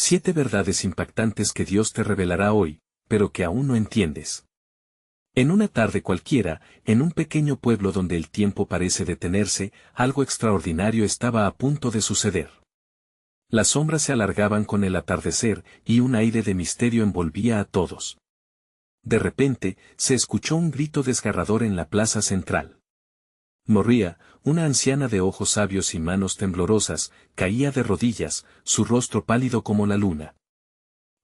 7 verdades impactantes que Dios te revelará hoy, pero que aún no entiendes. En una tarde cualquiera, en un pequeño pueblo donde el tiempo parece detenerse, algo extraordinario estaba a punto de suceder. Las sombras se alargaban con el atardecer y un aire de misterio envolvía a todos. De repente, se escuchó un grito desgarrador en la plaza central. María, una anciana de ojos sabios y manos temblorosas, caía de rodillas, su rostro pálido como la luna.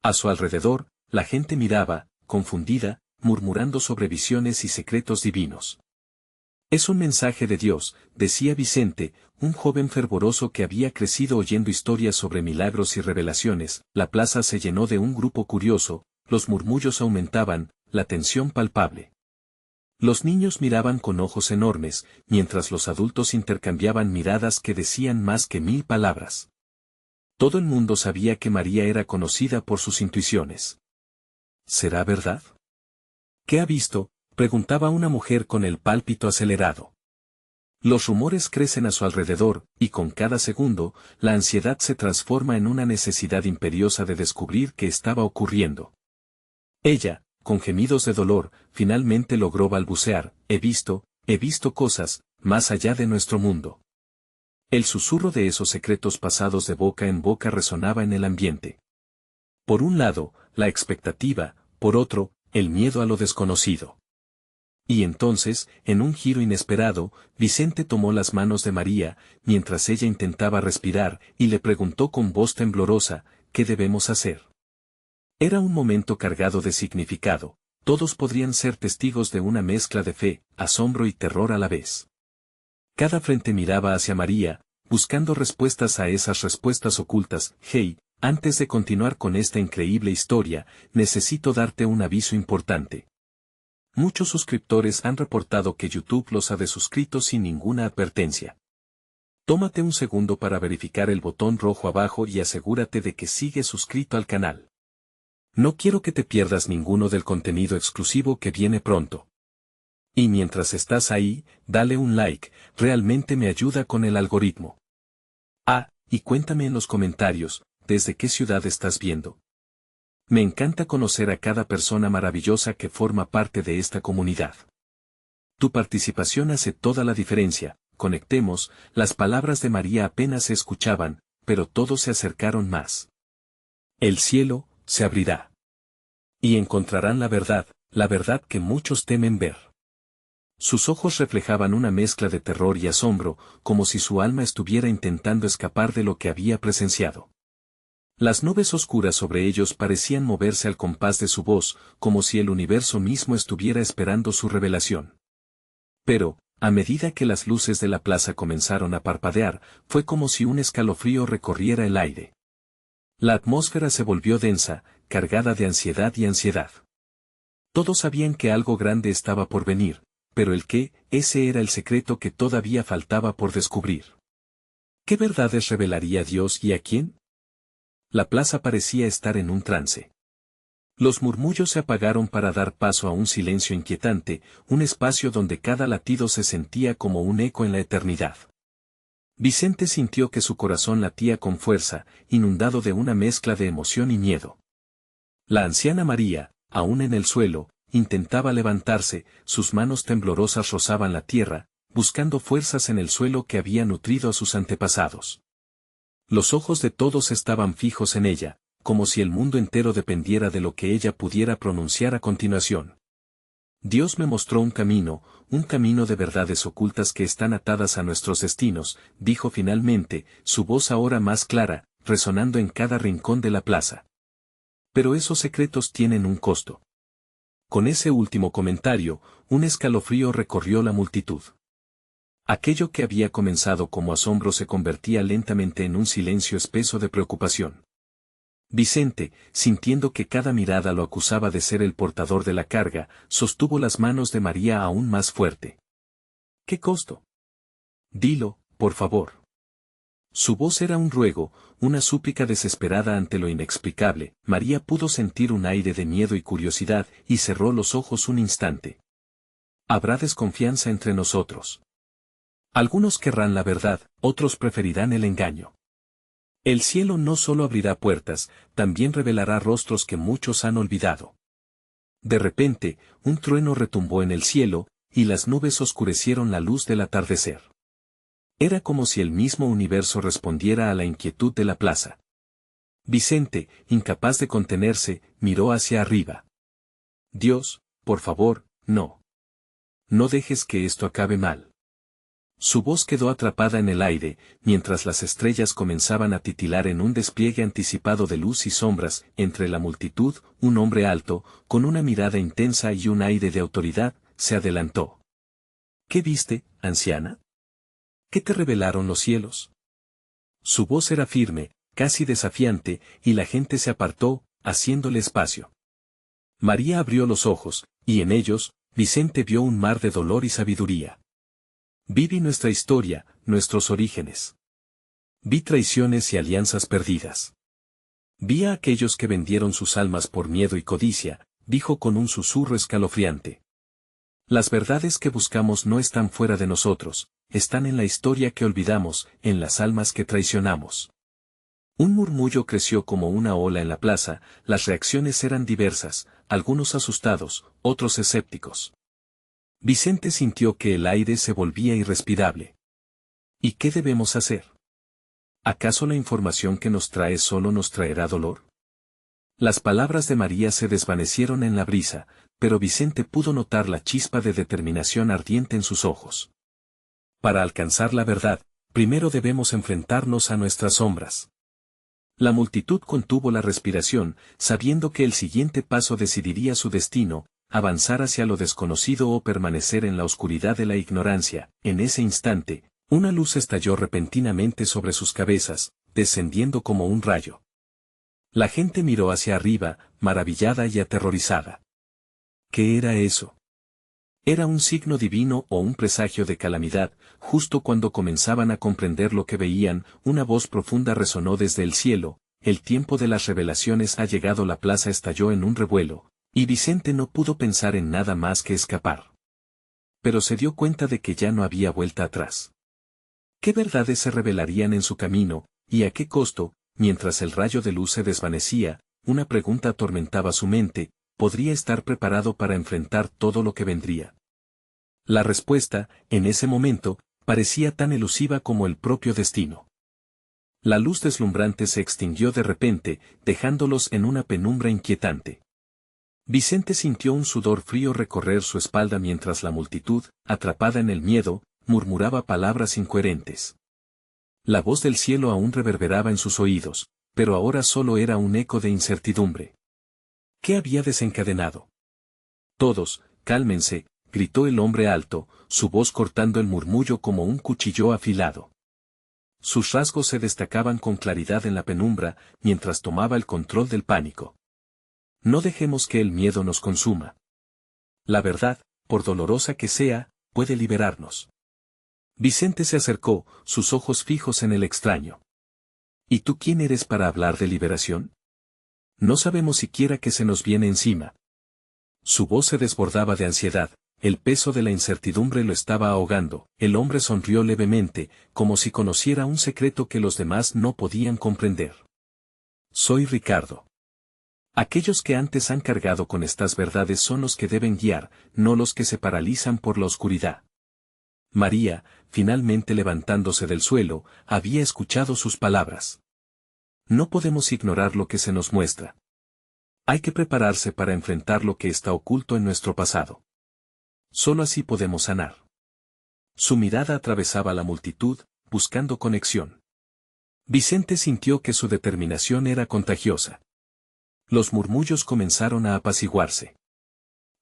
A su alrededor, la gente miraba, confundida, murmurando sobre visiones y secretos divinos. Es un mensaje de Dios, decía Vicente, un joven fervoroso que había crecido oyendo historias sobre milagros y revelaciones. La plaza se llenó de un grupo curioso, los murmullos aumentaban, la tensión palpable. Los niños miraban con ojos enormes, mientras los adultos intercambiaban miradas que decían más que 1000 palabras. Todo el mundo sabía que María era conocida por sus intuiciones. ¿Será verdad? ¿Qué ha visto?, preguntaba una mujer con el pálpito acelerado. Los rumores crecen a su alrededor, y con cada segundo, la ansiedad se transforma en una necesidad imperiosa de descubrir qué estaba ocurriendo. Ella, con gemidos de dolor, finalmente logró balbucear: he visto cosas, más allá de nuestro mundo. El susurro de esos secretos pasados de boca en boca resonaba en el ambiente. Por un lado, la expectativa, por otro, el miedo a lo desconocido. Y entonces, en un giro inesperado, Vicente tomó las manos de María, mientras ella intentaba respirar, y le preguntó con voz temblorosa: ¿qué debemos hacer? Era un momento cargado de significado. Todos podrían ser testigos de una mezcla de fe, asombro y terror a la vez. Cada frente miraba hacia María, buscando respuestas a esas respuestas ocultas. Hey, antes de continuar con esta increíble historia, necesito darte un aviso importante. Muchos suscriptores han reportado que YouTube los ha desuscrito sin ninguna advertencia. Tómate un segundo para verificar el botón rojo abajo y asegúrate de que sigues suscrito al canal. No quiero que te pierdas ninguno del contenido exclusivo que viene pronto. Y mientras estás ahí, dale un like, realmente me ayuda con el algoritmo. Ah, y cuéntame en los comentarios, ¿desde qué ciudad estás viendo? Me encanta conocer a cada persona maravillosa que forma parte de esta comunidad. Tu participación hace toda la diferencia. Conectemos. Las palabras de María apenas se escuchaban, pero todos se acercaron más. El cielo se abrirá. Y encontrarán la verdad que muchos temen ver. Sus ojos reflejaban una mezcla de terror y asombro, como si su alma estuviera intentando escapar de lo que había presenciado. Las nubes oscuras sobre ellos parecían moverse al compás de su voz, como si el universo mismo estuviera esperando su revelación. Pero, a medida que las luces de la plaza comenzaron a parpadear, fue como si un escalofrío recorriera el aire. La atmósfera se volvió densa, cargada de ansiedad y ansiedad. Todos sabían que algo grande estaba por venir, pero el qué, ese era el secreto que todavía faltaba por descubrir. ¿Qué verdades revelaría Dios y a quién? La plaza parecía estar en un trance. Los murmullos se apagaron para dar paso a un silencio inquietante, un espacio donde cada latido se sentía como un eco en la eternidad. Vicente sintió que su corazón latía con fuerza, inundado de una mezcla de emoción y miedo. La anciana María, aún en el suelo, intentaba levantarse, sus manos temblorosas rozaban la tierra, buscando fuerzas en el suelo que había nutrido a sus antepasados. Los ojos de todos estaban fijos en ella, como si el mundo entero dependiera de lo que ella pudiera pronunciar a continuación. Dios me mostró un camino de verdades ocultas que están atadas a nuestros destinos, dijo finalmente, su voz ahora más clara, resonando en cada rincón de la plaza. Pero esos secretos tienen un costo. Con ese último comentario, un escalofrío recorrió la multitud. Aquello que había comenzado como asombro se convertía lentamente en un silencio espeso de preocupación. Vicente, sintiendo que cada mirada lo acusaba de ser el portador de la carga, sostuvo las manos de María aún más fuerte. ¿Qué costo? Dilo, por favor. Su voz era un ruego, una súplica desesperada ante lo inexplicable. María pudo sentir un aire de miedo y curiosidad, y cerró los ojos un instante. Habrá desconfianza entre nosotros. Algunos querrán la verdad, otros preferirán el engaño. El cielo no solo abrirá puertas, también revelará rostros que muchos han olvidado. De repente, un trueno retumbó en el cielo, y las nubes oscurecieron la luz del atardecer. Era como si el mismo universo respondiera a la inquietud de la plaza. Vicente, incapaz de contenerse, miró hacia arriba. Dios, por favor, no. No dejes que esto acabe mal. Su voz quedó atrapada en el aire, mientras las estrellas comenzaban a titilar en un despliegue anticipado de luz y sombras. Entre la multitud, un hombre alto, con una mirada intensa y un aire de autoridad, se adelantó. ¿Qué viste, anciana? ¿Qué te revelaron los cielos? Su voz era firme, casi desafiante, y la gente se apartó, haciéndole espacio. María abrió los ojos, y en ellos, Vicente vio un mar de dolor y sabiduría. Vi nuestra historia, nuestros orígenes. Vi traiciones y alianzas perdidas. Vi a aquellos que vendieron sus almas por miedo y codicia, dijo con un susurro escalofriante. Las verdades que buscamos no están fuera de nosotros, están en la historia que olvidamos, en las almas que traicionamos. Un murmullo creció como una ola en la plaza, las reacciones eran diversas, algunos asustados, otros escépticos. Vicente sintió que el aire se volvía irrespirable. ¿Y qué debemos hacer? ¿Acaso la información que nos trae solo nos traerá dolor? Las palabras de María se desvanecieron en la brisa, pero Vicente pudo notar la chispa de determinación ardiente en sus ojos. Para alcanzar la verdad, primero debemos enfrentarnos a nuestras sombras. La multitud contuvo la respiración, sabiendo que el siguiente paso decidiría su destino, avanzar hacia lo desconocido o permanecer en la oscuridad de la ignorancia. En ese instante, una luz estalló repentinamente sobre sus cabezas, descendiendo como un rayo. La gente miró hacia arriba, maravillada y aterrorizada. ¿Qué era eso? Era un signo divino o un presagio de calamidad. Justo cuando comenzaban a comprender lo que veían, una voz profunda resonó desde el cielo. El tiempo de las revelaciones ha llegado. La plaza estalló en un revuelo, y Vicente no pudo pensar en nada más que escapar. Pero se dio cuenta de que ya no había vuelta atrás. ¿Qué verdades se revelarían en su camino, y a qué costo? Mientras el rayo de luz se desvanecía, una pregunta atormentaba su mente: ¿podría estar preparado para enfrentar todo lo que vendría? La respuesta, en ese momento, parecía tan elusiva como el propio destino. La luz deslumbrante se extinguió de repente, dejándolos en una penumbra inquietante. Vicente sintió un sudor frío recorrer su espalda mientras la multitud, atrapada en el miedo, murmuraba palabras incoherentes. La voz del cielo aún reverberaba en sus oídos, pero ahora solo era un eco de incertidumbre. ¿Qué había desencadenado? Todos, cálmense, gritó el hombre alto, su voz cortando el murmullo como un cuchillo afilado. Sus rasgos se destacaban con claridad en la penumbra, mientras tomaba el control del pánico. No dejemos que el miedo nos consuma. La verdad, por dolorosa que sea, puede liberarnos. Vicente se acercó, sus ojos fijos en el extraño. ¿Y tú quién eres para hablar de liberación? No sabemos siquiera qué se nos viene encima. Su voz se desbordaba de ansiedad, el peso de la incertidumbre lo estaba ahogando. El hombre sonrió levemente, como si conociera un secreto que los demás no podían comprender. Soy Ricardo. Aquellos que antes han cargado con estas verdades son los que deben guiar, no los que se paralizan por la oscuridad. María, finalmente levantándose del suelo, había escuchado sus palabras. No podemos ignorar lo que se nos muestra. Hay que prepararse para enfrentar lo que está oculto en nuestro pasado. Solo así podemos sanar. Su mirada atravesaba la multitud, buscando conexión. Vicente sintió que su determinación era contagiosa. Los murmullos comenzaron a apaciguarse.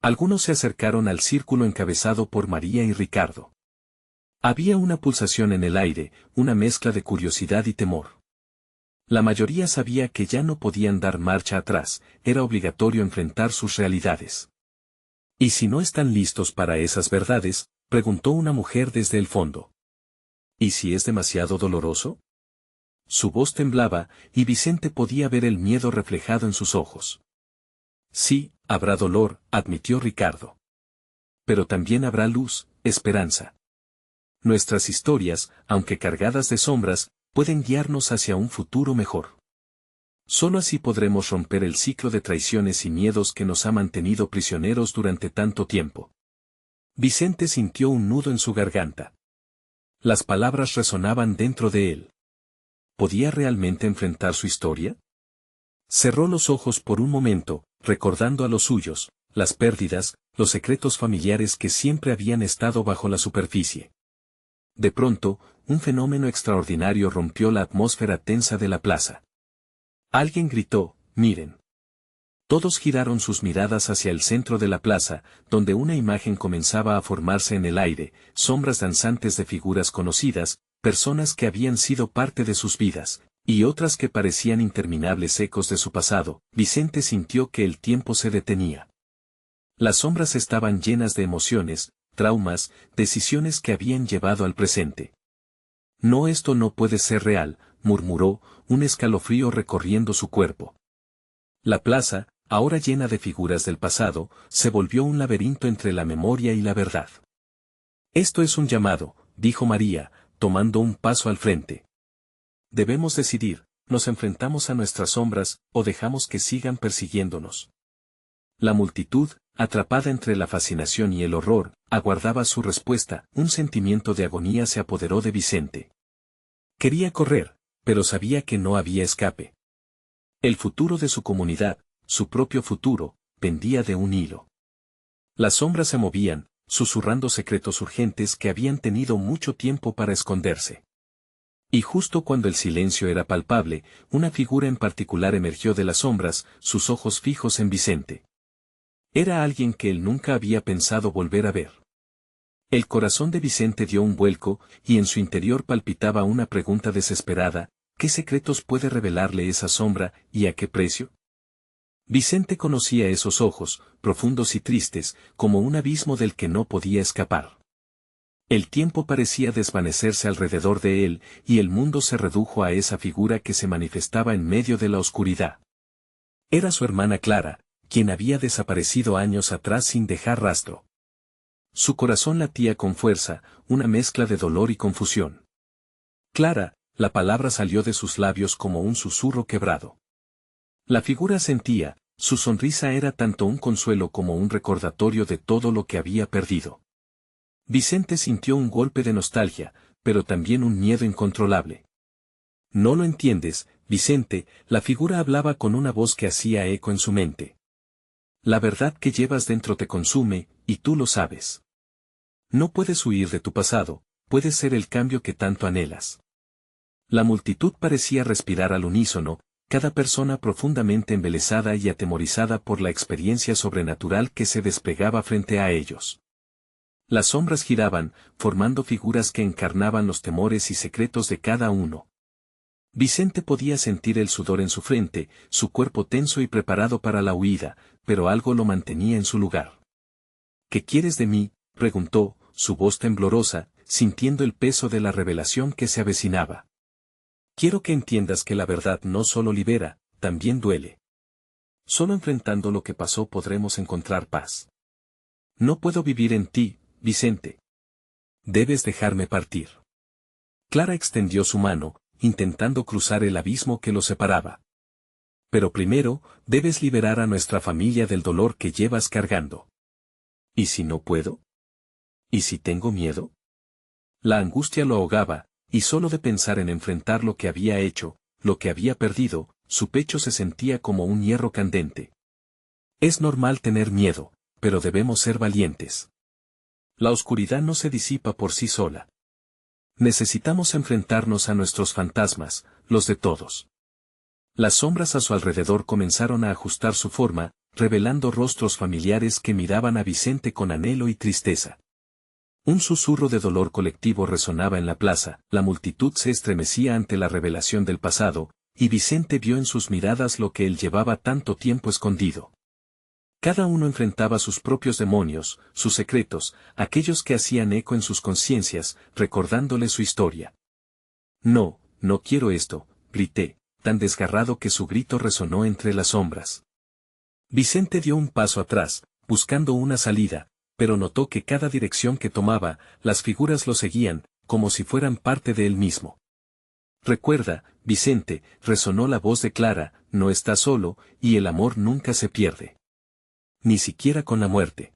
Algunos se acercaron al círculo encabezado por María y Ricardo. Había una pulsación en el aire, una mezcla de curiosidad y temor. La mayoría sabía que ya no podían dar marcha atrás, era obligatorio enfrentar sus realidades. ¿Y si no están listos para esas verdades?, preguntó una mujer desde el fondo. ¿Y si es demasiado doloroso? Su voz temblaba, y Vicente podía ver el miedo reflejado en sus ojos. Sí, habrá dolor, admitió Ricardo. Pero también habrá luz, esperanza. Nuestras historias, aunque cargadas de sombras, pueden guiarnos hacia un futuro mejor. Solo así podremos romper el ciclo de traiciones y miedos que nos ha mantenido prisioneros durante tanto tiempo. Vicente sintió un nudo en su garganta. Las palabras resonaban dentro de él. ¿Podía realmente enfrentar su historia? Cerró los ojos por un momento, recordando a los suyos, las pérdidas, los secretos familiares que siempre habían estado bajo la superficie. De pronto, un fenómeno extraordinario rompió la atmósfera tensa de la plaza. Alguien gritó, «¡Miren!». Todos giraron sus miradas hacia el centro de la plaza, donde una imagen comenzaba a formarse en el aire, sombras danzantes de figuras conocidas, personas que habían sido parte de sus vidas, y otras que parecían interminables ecos de su pasado. Vicente sintió que el tiempo se detenía. Las sombras estaban llenas de emociones, traumas, decisiones que habían llevado al presente. «No, esto no puede ser real», murmuró, un escalofrío recorriendo su cuerpo. La plaza, ahora llena de figuras del pasado, se volvió un laberinto entre la memoria y la verdad. «Esto es un llamado», dijo María, tomando un paso al frente. «Debemos decidir, ¿nos enfrentamos a nuestras sombras, o dejamos que sigan persiguiéndonos?». La multitud, atrapada entre la fascinación y el horror, aguardaba su respuesta. Un sentimiento de agonía se apoderó de Vicente. Quería correr, pero sabía que no había escape. El futuro de su comunidad, su propio futuro, pendía de un hilo. Las sombras se movían, susurrando secretos urgentes que habían tenido mucho tiempo para esconderse. Y justo cuando el silencio era palpable, una figura en particular emergió de las sombras, sus ojos fijos en Vicente. Era alguien que él nunca había pensado volver a ver. El corazón de Vicente dio un vuelco, y en su interior palpitaba una pregunta desesperada: ¿qué secretos puede revelarle esa sombra, y a qué precio? Vicente conocía esos ojos, profundos y tristes, como un abismo del que no podía escapar. El tiempo parecía desvanecerse alrededor de él, y el mundo se redujo a esa figura que se manifestaba en medio de la oscuridad. Era su hermana Clara, quien había desaparecido años atrás sin dejar rastro. Su corazón latía con fuerza, una mezcla de dolor y confusión. «Clara», la palabra salió de sus labios como un susurro quebrado. La figura sentía, su sonrisa era tanto un consuelo como un recordatorio de todo lo que había perdido. Vicente sintió un golpe de nostalgia, pero también un miedo incontrolable. «No lo entiendes, Vicente», la figura hablaba con una voz que hacía eco en su mente. «La verdad que llevas dentro te consume, y tú lo sabes. No puedes huir de tu pasado, puedes ser el cambio que tanto anhelas». La multitud parecía respirar al unísono, cada persona profundamente embelesada y atemorizada por la experiencia sobrenatural que se desplegaba frente a ellos. Las sombras giraban, formando figuras que encarnaban los temores y secretos de cada uno. Vicente podía sentir el sudor en su frente, su cuerpo tenso y preparado para la huida, pero algo lo mantenía en su lugar. «¿Qué quieres de mí?», preguntó, su voz temblorosa, sintiendo el peso de la revelación que se avecinaba. «Quiero que entiendas que la verdad no solo libera, también duele. Solo enfrentando lo que pasó podremos encontrar paz. No puedo vivir en ti, Vicente. Debes dejarme partir». Clara extendió su mano, intentando cruzar el abismo que los separaba. «Pero primero, debes liberar a nuestra familia del dolor que llevas cargando». «¿Y si no puedo? ¿Y si tengo miedo?». La angustia lo ahogaba, y solo de pensar en enfrentar lo que había hecho, lo que había perdido, su pecho se sentía como un hierro candente. «Es normal tener miedo, pero debemos ser valientes. La oscuridad no se disipa por sí sola. Necesitamos enfrentarnos a nuestros fantasmas, los de todos». Las sombras a su alrededor comenzaron a ajustar su forma, revelando rostros familiares que miraban a Vicente con anhelo y tristeza. Un susurro de dolor colectivo resonaba en la plaza, la multitud se estremecía ante la revelación del pasado, y Vicente vio en sus miradas lo que él llevaba tanto tiempo escondido. Cada uno enfrentaba sus propios demonios, sus secretos, aquellos que hacían eco en sus conciencias, recordándole su historia. «No, no quiero esto», grité, tan desgarrado que su grito resonó entre las sombras. Vicente dio un paso atrás, buscando una salida, pero notó que cada dirección que tomaba, las figuras lo seguían, como si fueran parte de él mismo. Recuerda, Vicente, resonó la voz de Clara, no estás solo, y el amor nunca se pierde. Ni siquiera con la muerte.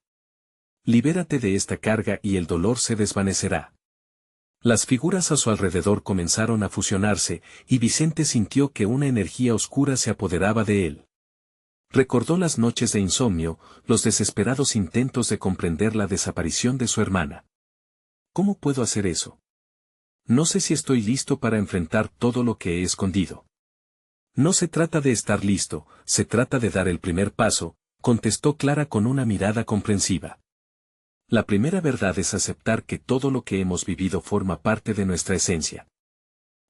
Libérate de esta carga y el dolor se desvanecerá. Las figuras a su alrededor comenzaron a fusionarse, y Vicente sintió que una energía oscura se apoderaba de él. Recordó las noches de insomnio, los desesperados intentos de comprender la desaparición de su hermana. ¿Cómo puedo hacer eso? No sé si estoy listo para enfrentar todo lo que he escondido. No se trata de estar listo, se trata de dar el primer paso, contestó Clara con una mirada comprensiva. La primera verdad es aceptar que todo lo que hemos vivido forma parte de nuestra esencia.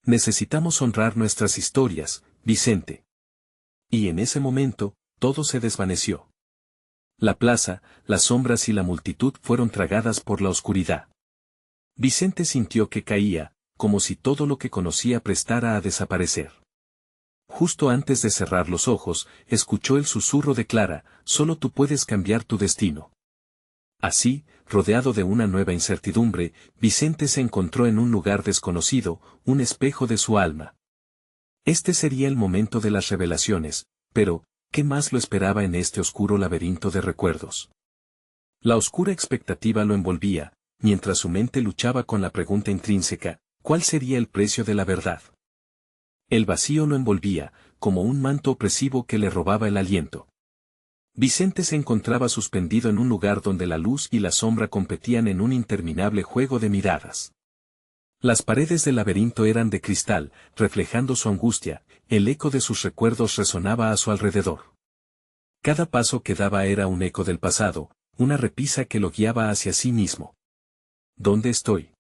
Necesitamos honrar nuestras historias, Vicente. Y en ese momento, todo se desvaneció. La plaza, las sombras y la multitud fueron tragadas por la oscuridad. Vicente sintió que caía, como si todo lo que conocía prestara a desaparecer. Justo antes de cerrar los ojos, escuchó el susurro de Clara, solo tú puedes cambiar tu destino. Así, rodeado de una nueva incertidumbre, Vicente se encontró en un lugar desconocido, un espejo de su alma. Este sería el momento de las revelaciones, pero, ¿qué más lo esperaba en este oscuro laberinto de recuerdos? La oscura expectativa lo envolvía, mientras su mente luchaba con la pregunta intrínseca, ¿cuál sería el precio de la verdad? El vacío lo envolvía, como un manto opresivo que le robaba el aliento. Vicente se encontraba suspendido en un lugar donde la luz y la sombra competían en un interminable juego de miradas. Las paredes del laberinto eran de cristal, reflejando su angustia, el eco de sus recuerdos resonaba a su alrededor. Cada paso que daba era un eco del pasado, una repisa que lo guiaba hacia sí mismo. ¿Dónde estoy?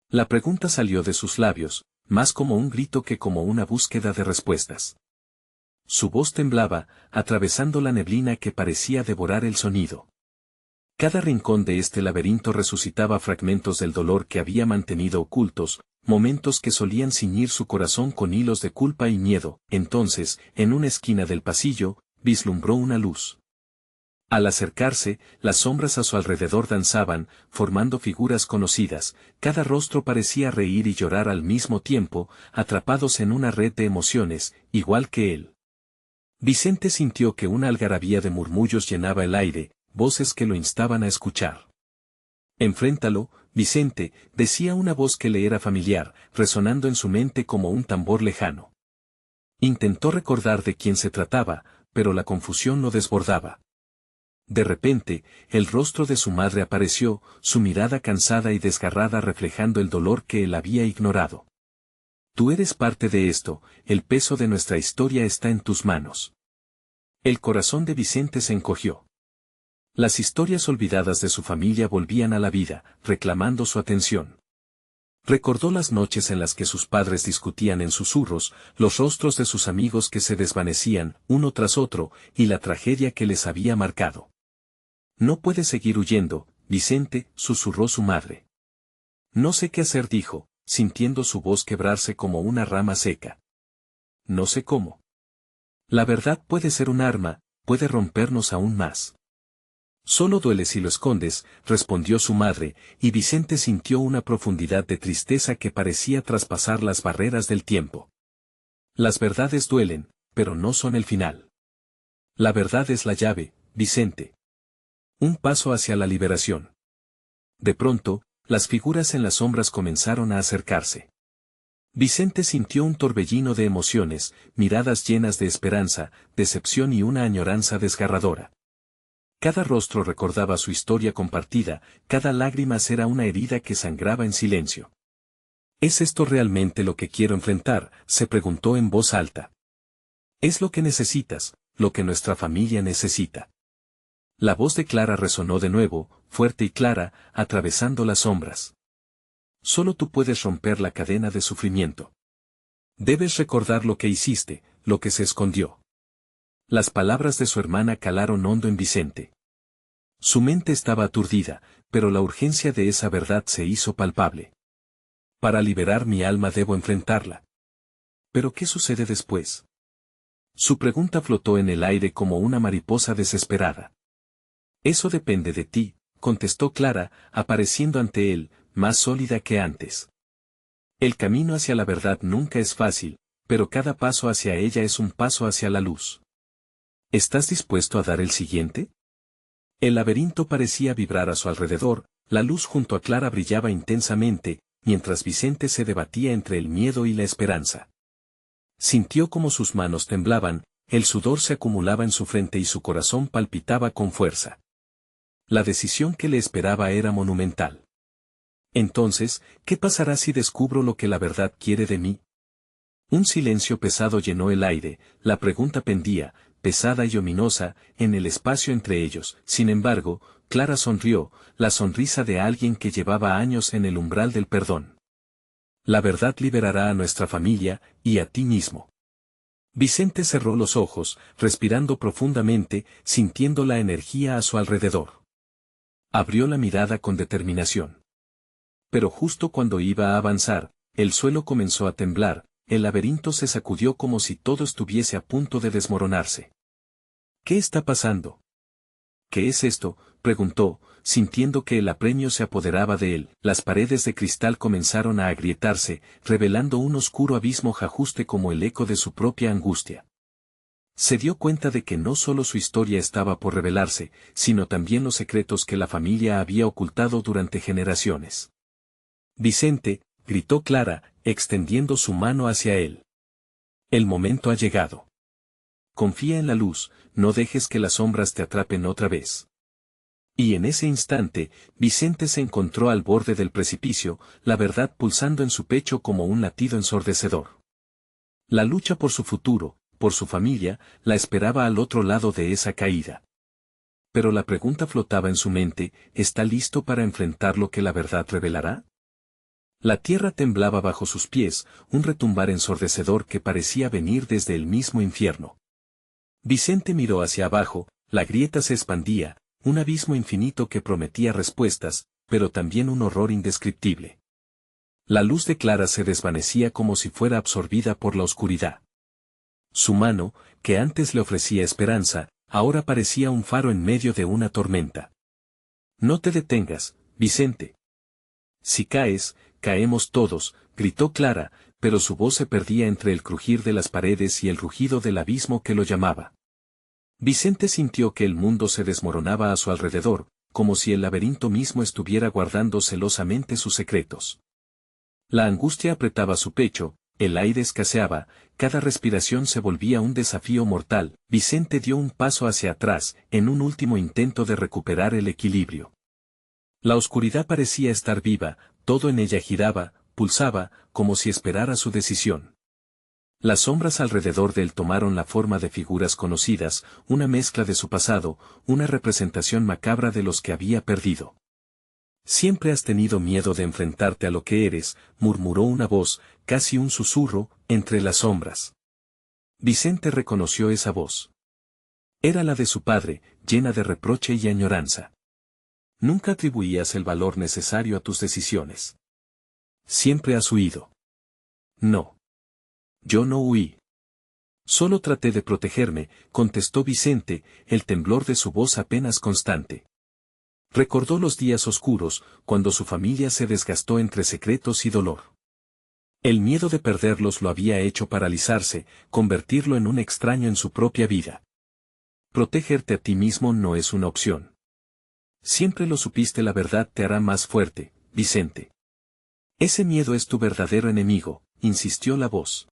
La pregunta salió de sus labios, más como un grito que como una búsqueda de respuestas. Su voz temblaba, atravesando la neblina que parecía devorar el sonido. Cada rincón de este laberinto resucitaba fragmentos del dolor que había mantenido ocultos, momentos que solían ciñir su corazón con hilos de culpa y miedo. Entonces, en una esquina del pasillo, vislumbró una luz. Al acercarse, las sombras a su alrededor danzaban, formando figuras conocidas, cada rostro parecía reír y llorar al mismo tiempo, atrapados en una red de emociones, igual que él. Vicente sintió que una algarabía de murmullos llenaba el aire, voces que lo instaban a escuchar. Enfréntalo, Vicente, decía una voz que le era familiar, resonando en su mente como un tambor lejano. Intentó recordar de quién se trataba, pero la confusión lo desbordaba. De repente, el rostro de su madre apareció, su mirada cansada y desgarrada reflejando el dolor que él había ignorado. Tú eres parte de esto, el peso de nuestra historia está en tus manos. El corazón de Vicente se encogió. Las historias olvidadas de su familia volvían a la vida, reclamando su atención. Recordó las noches en las que sus padres discutían en susurros, los rostros de sus amigos que se desvanecían, uno tras otro, y la tragedia que les había marcado. No puedes seguir huyendo, Vicente, susurró su madre. No sé qué hacer, dijo, sintiendo su voz quebrarse como una rama seca. No sé cómo. La verdad puede ser un arma, puede rompernos aún más. Solo duele si lo escondes, respondió su madre, y Vicente sintió una profundidad de tristeza que parecía traspasar las barreras del tiempo. Las verdades duelen, pero no son el final. La verdad es la llave, Vicente. Un paso hacia la liberación. De pronto, las figuras en las sombras comenzaron a acercarse. Vicente sintió un torbellino de emociones, miradas llenas de esperanza, decepción y una añoranza desgarradora. Cada rostro recordaba su historia compartida, cada lágrima era una herida que sangraba en silencio. ¿Es esto realmente lo que quiero enfrentar?, se preguntó en voz alta. Es lo que necesitas, lo que nuestra familia necesita. La voz de Clara resonó de nuevo, fuerte y clara, atravesando las sombras. Solo tú puedes romper la cadena de sufrimiento. Debes recordar lo que hiciste, lo que se escondió. Las palabras de su hermana calaron hondo en Vicente. Su mente estaba aturdida, pero la urgencia de esa verdad se hizo palpable. Para liberar mi alma debo enfrentarla. ¿Pero qué sucede después? Su pregunta flotó en el aire como una mariposa desesperada. Eso depende de ti, contestó Clara, apareciendo ante él, más sólida que antes. El camino hacia la verdad nunca es fácil, pero cada paso hacia ella es un paso hacia la luz. ¿Estás dispuesto a dar el siguiente? El laberinto parecía vibrar a su alrededor, la luz junto a Clara brillaba intensamente, mientras Vicente se debatía entre el miedo y la esperanza. Sintió como sus manos temblaban, el sudor se acumulaba en su frente y su corazón palpitaba con fuerza. La decisión que le esperaba era monumental. Entonces, ¿qué pasará si descubro lo que la verdad quiere de mí? Un silencio pesado llenó el aire, la pregunta pendía, pesada y ominosa, en el espacio entre ellos. Sin embargo, Clara sonrió, la sonrisa de alguien que llevaba años en el umbral del perdón. La verdad liberará a nuestra familia, y a ti mismo. Vicente cerró los ojos, respirando profundamente, sintiendo la energía a su alrededor. Abrió la mirada con determinación. Pero justo cuando iba a avanzar, el suelo comenzó a temblar, el laberinto se sacudió como si todo estuviese a punto de desmoronarse. ¿Qué está pasando? ¿Qué es esto?, preguntó, sintiendo que el apremio se apoderaba de él. Las paredes de cristal comenzaron a agrietarse, revelando un oscuro abismo ajuste como el eco de su propia angustia. Se dio cuenta de que no solo su historia estaba por revelarse, sino también los secretos que la familia había ocultado durante generaciones. Vicente, gritó Clara, extendiendo su mano hacia él. El momento ha llegado. Confía en la luz, no dejes que las sombras te atrapen otra vez. Y en ese instante, Vicente se encontró al borde del precipicio, la verdad pulsando en su pecho como un latido ensordecedor. La lucha por su futuro, por su familia, la esperaba al otro lado de esa caída. Pero la pregunta flotaba en su mente, ¿está listo para enfrentar lo que la verdad revelará? La tierra temblaba bajo sus pies, un retumbar ensordecedor que parecía venir desde el mismo infierno. Vicente miró hacia abajo, la grieta se expandía, un abismo infinito que prometía respuestas, pero también un horror indescriptible. La luz de Clara se desvanecía como si fuera absorbida por la oscuridad. Su mano, que antes le ofrecía esperanza, ahora parecía un faro en medio de una tormenta. No te detengas, Vicente. Si caes, caemos todos, gritó Clara, pero su voz se perdía entre el crujir de las paredes y el rugido del abismo que lo llamaba. Vicente sintió que el mundo se desmoronaba a su alrededor, como si el laberinto mismo estuviera guardando celosamente sus secretos. La angustia apretaba su pecho, el aire escaseaba, cada respiración se volvía un desafío mortal. Vicente dio un paso hacia atrás, en un último intento de recuperar el equilibrio. La oscuridad parecía estar viva, todo en ella giraba, pulsaba, como si esperara su decisión. Las sombras alrededor de él tomaron la forma de figuras conocidas, una mezcla de su pasado, una representación macabra de los que había perdido. Siempre has tenido miedo de enfrentarte a lo que eres, murmuró una voz, casi un susurro, entre las sombras. Vicente reconoció esa voz. Era la de su padre, llena de reproche y añoranza. Nunca atribuías el valor necesario a tus decisiones. Siempre has huido. No. Yo no huí. Solo traté de protegerme, contestó Vicente, el temblor de su voz apenas constante. Recordó los días oscuros, cuando su familia se desgastó entre secretos y dolor. El miedo de perderlos lo había hecho paralizarse, convertirlo en un extraño en su propia vida. Protegerte a ti mismo no es una opción. Siempre lo supiste, la verdad te hará más fuerte, Vicente. Ese miedo es tu verdadero enemigo, insistió la voz.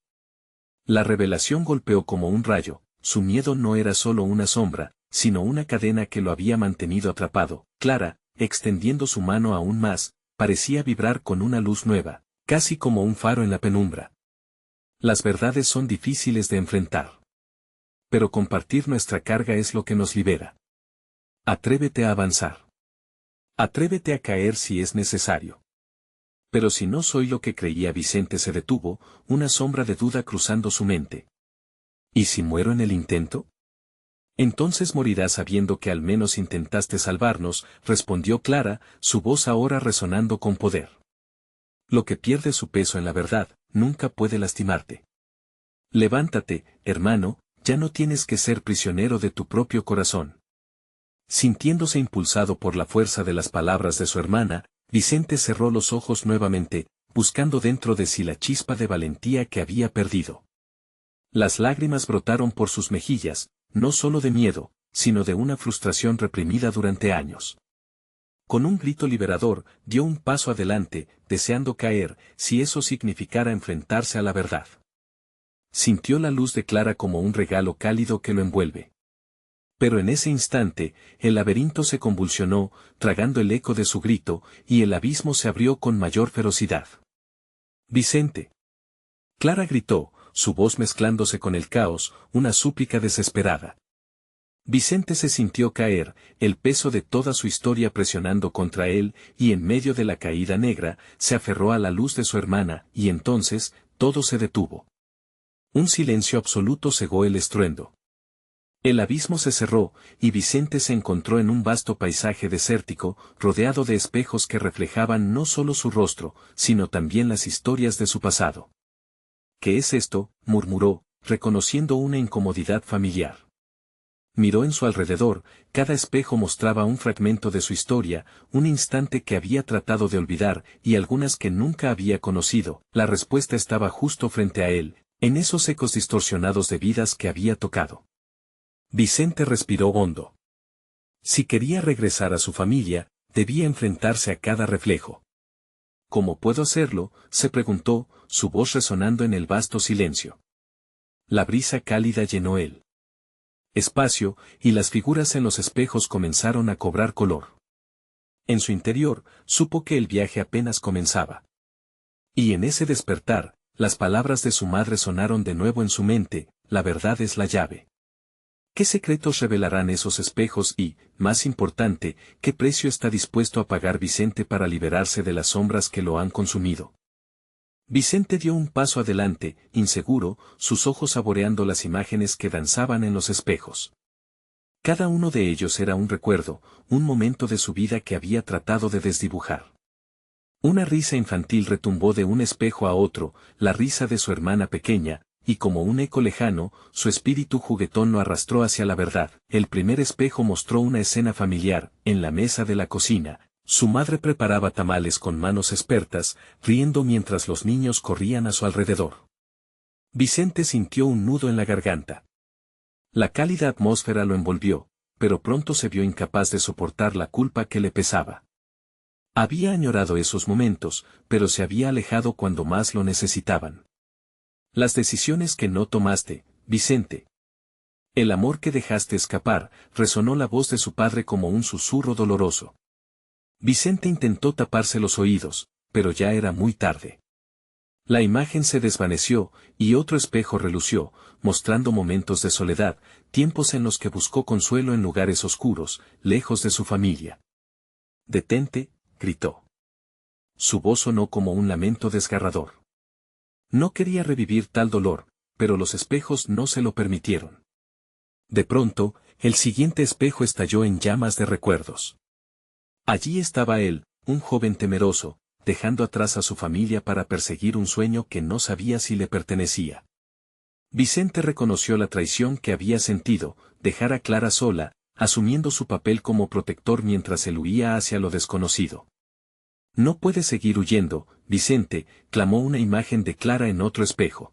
La revelación golpeó como un rayo, su miedo no era solo una sombra, sino una cadena que lo había mantenido atrapado. Clara, extendiendo su mano aún más, parecía vibrar con una luz nueva, casi como un faro en la penumbra. Las verdades son difíciles de enfrentar. Pero compartir nuestra carga es lo que nos libera. Atrévete a avanzar. Atrévete a caer si es necesario. Pero si no soy lo que creía, Vicente se detuvo, una sombra de duda cruzando su mente. ¿Y si muero en el intento? Entonces morirás sabiendo que al menos intentaste salvarnos, respondió Clara, su voz ahora resonando con poder. Lo que pierde su peso en la verdad, nunca puede lastimarte. Levántate, hermano, ya no tienes que ser prisionero de tu propio corazón. Sintiéndose impulsado por la fuerza de las palabras de su hermana, Vicente cerró los ojos nuevamente, buscando dentro de sí la chispa de valentía que había perdido. Las lágrimas brotaron por sus mejillas, no solo de miedo, sino de una frustración reprimida durante años. Con un grito liberador, dio un paso adelante, deseando caer, si eso significara enfrentarse a la verdad. Sintió la luz de Clara como un regalo cálido que lo envuelve. Pero en ese instante, el laberinto se convulsionó, tragando el eco de su grito, y el abismo se abrió con mayor ferocidad. «Vicente». Clara gritó, su voz mezclándose con el caos, una súplica desesperada. Vicente se sintió caer, el peso de toda su historia presionando contra él, y en medio de la caída negra, se aferró a la luz de su hermana, y entonces, todo se detuvo. Un silencio absoluto cegó el estruendo. El abismo se cerró, y Vicente se encontró en un vasto paisaje desértico, rodeado de espejos que reflejaban no solo su rostro, sino también las historias de su pasado. «¿Qué es esto?», murmuró, reconociendo una incomodidad familiar. Miró en su alrededor, cada espejo mostraba un fragmento de su historia, un instante que había tratado de olvidar, y algunas que nunca había conocido. La respuesta estaba justo frente a él, en esos ecos distorsionados de vidas que había tocado. Vicente respiró hondo. Si quería regresar a su familia, debía enfrentarse a cada reflejo. «¿Cómo puedo hacerlo?», se preguntó, su voz resonando en el vasto silencio. La brisa cálida llenó el espacio, y las figuras en los espejos comenzaron a cobrar color. En su interior, supo que el viaje apenas comenzaba. Y en ese despertar, las palabras de su madre sonaron de nuevo en su mente: «La verdad es la llave». ¿Qué secretos revelarán esos espejos y, más importante, qué precio está dispuesto a pagar Vicente para liberarse de las sombras que lo han consumido? Vicente dio un paso adelante, inseguro, sus ojos saboreando las imágenes que danzaban en los espejos. Cada uno de ellos era un recuerdo, un momento de su vida que había tratado de desdibujar. Una risa infantil retumbó de un espejo a otro, la risa de su hermana pequeña, y como un eco lejano, su espíritu juguetón lo arrastró hacia la verdad. El primer espejo mostró una escena familiar, en la mesa de la cocina. Su madre preparaba tamales con manos expertas, riendo mientras los niños corrían a su alrededor. Vicente sintió un nudo en la garganta. La cálida atmósfera lo envolvió, pero pronto se vio incapaz de soportar la culpa que le pesaba. Había añorado esos momentos, pero se había alejado cuando más lo necesitaban. Las decisiones que no tomaste, Vicente. El amor que dejaste escapar, resonó la voz de su padre como un susurro doloroso. Vicente intentó taparse los oídos, pero ya era muy tarde. La imagen se desvaneció, y otro espejo relució, mostrando momentos de soledad, tiempos en los que buscó consuelo en lugares oscuros, lejos de su familia. «Detente», gritó. Su voz sonó como un lamento desgarrador. No quería revivir tal dolor, pero los espejos no se lo permitieron. De pronto, el siguiente espejo estalló en llamas de recuerdos. Allí estaba él, un joven temeroso, dejando atrás a su familia para perseguir un sueño que no sabía si le pertenecía. Vicente reconoció la traición que había sentido, dejar a Clara sola, asumiendo su papel como protector mientras él huía hacia lo desconocido. «No puedes seguir huyendo, Vicente», clamó una imagen de Clara en otro espejo.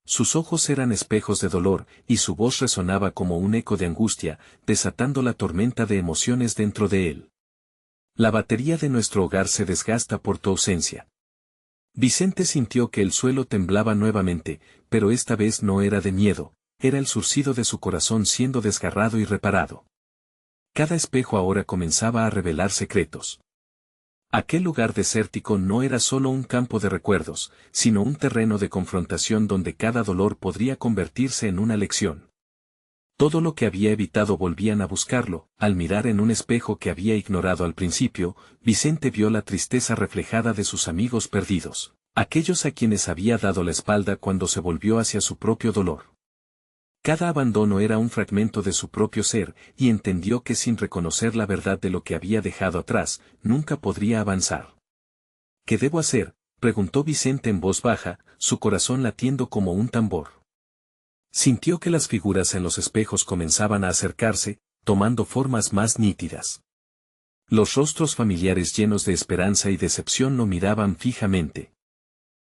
Sus ojos eran espejos de dolor, y su voz resonaba como un eco de angustia, desatando la tormenta de emociones dentro de él. «La batería de nuestro hogar se desgasta por tu ausencia». Vicente sintió que el suelo temblaba nuevamente, pero esta vez no era de miedo, era el surcido de su corazón siendo desgarrado y reparado. Cada espejo ahora comenzaba a revelar secretos. Aquel lugar desértico no era solo un campo de recuerdos, sino un terreno de confrontación donde cada dolor podría convertirse en una lección. Todo lo que había evitado volvían a buscarlo. Al mirar en un espejo que había ignorado al principio, Vicente vio la tristeza reflejada de sus amigos perdidos, aquellos a quienes había dado la espalda cuando se volvió hacia su propio dolor. Cada abandono era un fragmento de su propio ser, y entendió que sin reconocer la verdad de lo que había dejado atrás, nunca podría avanzar. «¿Qué debo hacer?», preguntó Vicente en voz baja, su corazón latiendo como un tambor. Sintió que las figuras en los espejos comenzaban a acercarse, tomando formas más nítidas. Los rostros familiares llenos de esperanza y decepción lo miraban fijamente.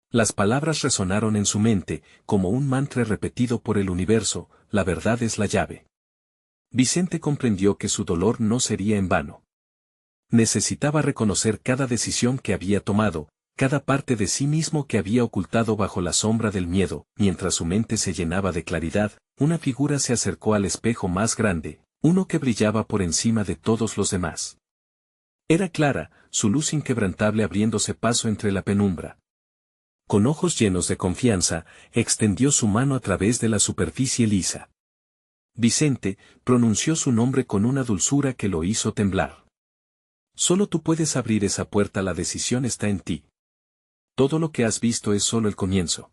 Las palabras resonaron en su mente, como un mantra repetido por el universo: la verdad es la llave. Vicente comprendió que su dolor no sería en vano. Necesitaba reconocer cada decisión que había tomado, cada parte de sí mismo que había ocultado bajo la sombra del miedo. Mientras su mente se llenaba de claridad, una figura se acercó al espejo más grande, uno que brillaba por encima de todos los demás. Era Clara, su luz inquebrantable abriéndose paso entre la penumbra. Con ojos llenos de confianza, extendió su mano a través de la superficie lisa. Vicente pronunció su nombre con una dulzura que lo hizo temblar. Solo tú puedes abrir esa puerta, la decisión está en ti. Todo lo que has visto es solo el comienzo.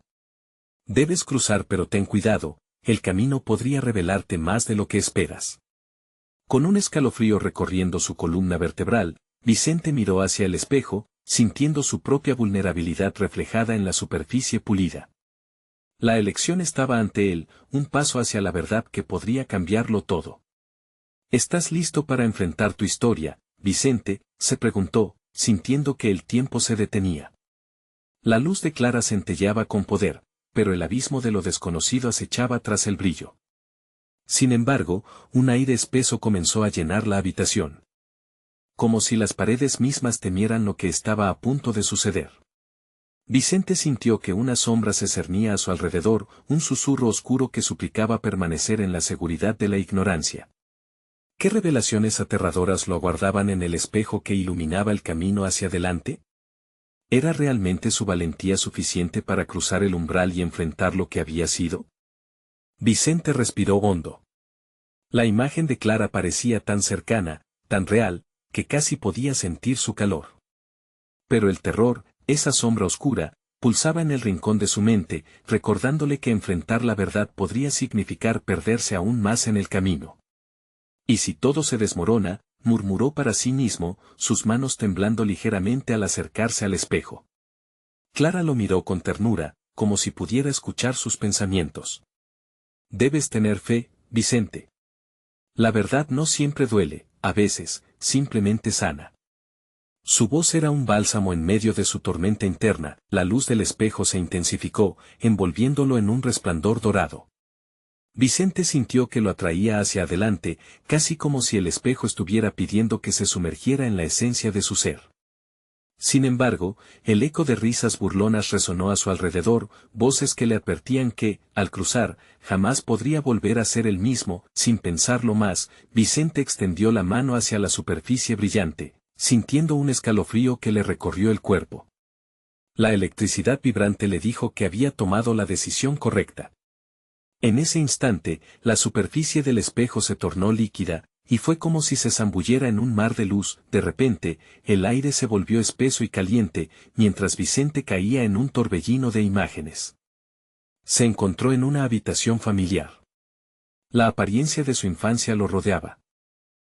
Debes cruzar, pero ten cuidado, el camino podría revelarte más de lo que esperas. Con un escalofrío recorriendo su columna vertebral, Vicente miró hacia el espejo, sintiendo su propia vulnerabilidad reflejada en la superficie pulida. La elección estaba ante él, un paso hacia la verdad que podría cambiarlo todo. ¿Estás listo para enfrentar tu historia, Vicente?, se preguntó, sintiendo que el tiempo se detenía. La luz de Clara centelleaba con poder, pero el abismo de lo desconocido acechaba tras el brillo. Sin embargo, un aire espeso comenzó a llenar la habitación. Como si las paredes mismas temieran lo que estaba a punto de suceder. Vicente sintió que una sombra se cernía a su alrededor, un susurro oscuro que suplicaba permanecer en la seguridad de la ignorancia. ¿Qué revelaciones aterradoras lo aguardaban en el espejo que iluminaba el camino hacia adelante? ¿Era realmente su valentía suficiente para cruzar el umbral y enfrentar lo que había sido? Vicente respiró hondo. La imagen de Clara parecía tan cercana, tan real, que casi podía sentir su calor. Pero el terror, esa sombra oscura, pulsaba en el rincón de su mente, recordándole que enfrentar la verdad podría significar perderse aún más en el camino. ¿Y si todo se desmorona?, murmuró para sí mismo, sus manos temblando ligeramente al acercarse al espejo. Clara lo miró con ternura, como si pudiera escuchar sus pensamientos. Debes tener fe, Vicente. La verdad no siempre duele, a veces, simplemente sana. Su voz era un bálsamo en medio de su tormenta interna. La luz del espejo se intensificó, envolviéndolo en un resplandor dorado. Vicente sintió que lo atraía hacia adelante, casi como si el espejo estuviera pidiendo que se sumergiera en la esencia de su ser. Sin embargo, el eco de risas burlonas resonó a su alrededor, voces que le advertían que, al cruzar, jamás podría volver a ser el mismo. Sin pensarlo más, Vicente extendió la mano hacia la superficie brillante, sintiendo un escalofrío que le recorrió el cuerpo. La electricidad vibrante le dijo que había tomado la decisión correcta. En ese instante, la superficie del espejo se tornó líquida, y fue como si se zambullera en un mar de luz. De repente, el aire se volvió espeso y caliente, mientras Vicente caía en un torbellino de imágenes. Se encontró en una habitación familiar. La apariencia de su infancia lo rodeaba.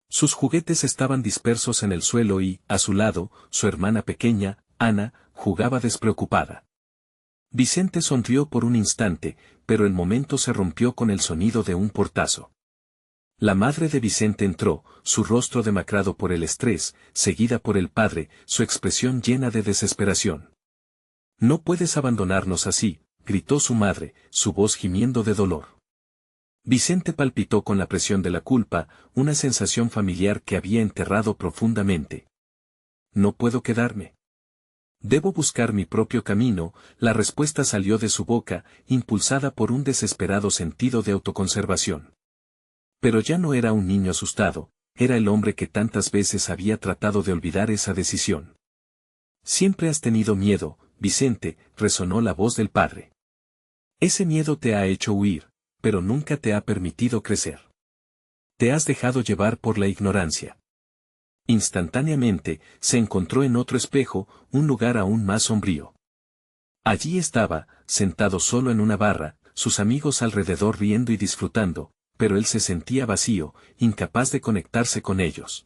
Sus juguetes estaban dispersos en el suelo y, a su lado, su hermana pequeña, Ana, jugaba despreocupada. Vicente sonrió por un instante, pero el momento se rompió con el sonido de un portazo. La madre de Vicente entró, su rostro demacrado por el estrés, seguida por el padre, su expresión llena de desesperación. «No puedes abandonarnos así», gritó su madre, su voz gimiendo de dolor. Vicente palpitó con la presión de la culpa, una sensación familiar que había enterrado profundamente. «No puedo quedarme. Debo buscar mi propio camino», la respuesta salió de su boca, impulsada por un desesperado sentido de autoconservación. Pero ya no era un niño asustado, era el hombre que tantas veces había tratado de olvidar esa decisión. «Siempre has tenido miedo, Vicente», resonó la voz del padre. «Ese miedo te ha hecho huir, pero nunca te ha permitido crecer. Te has dejado llevar por la ignorancia». Instantáneamente, se encontró en otro espejo, un lugar aún más sombrío. Allí estaba, sentado solo en una barra, sus amigos alrededor riendo y disfrutando, pero él se sentía vacío, incapaz de conectarse con ellos.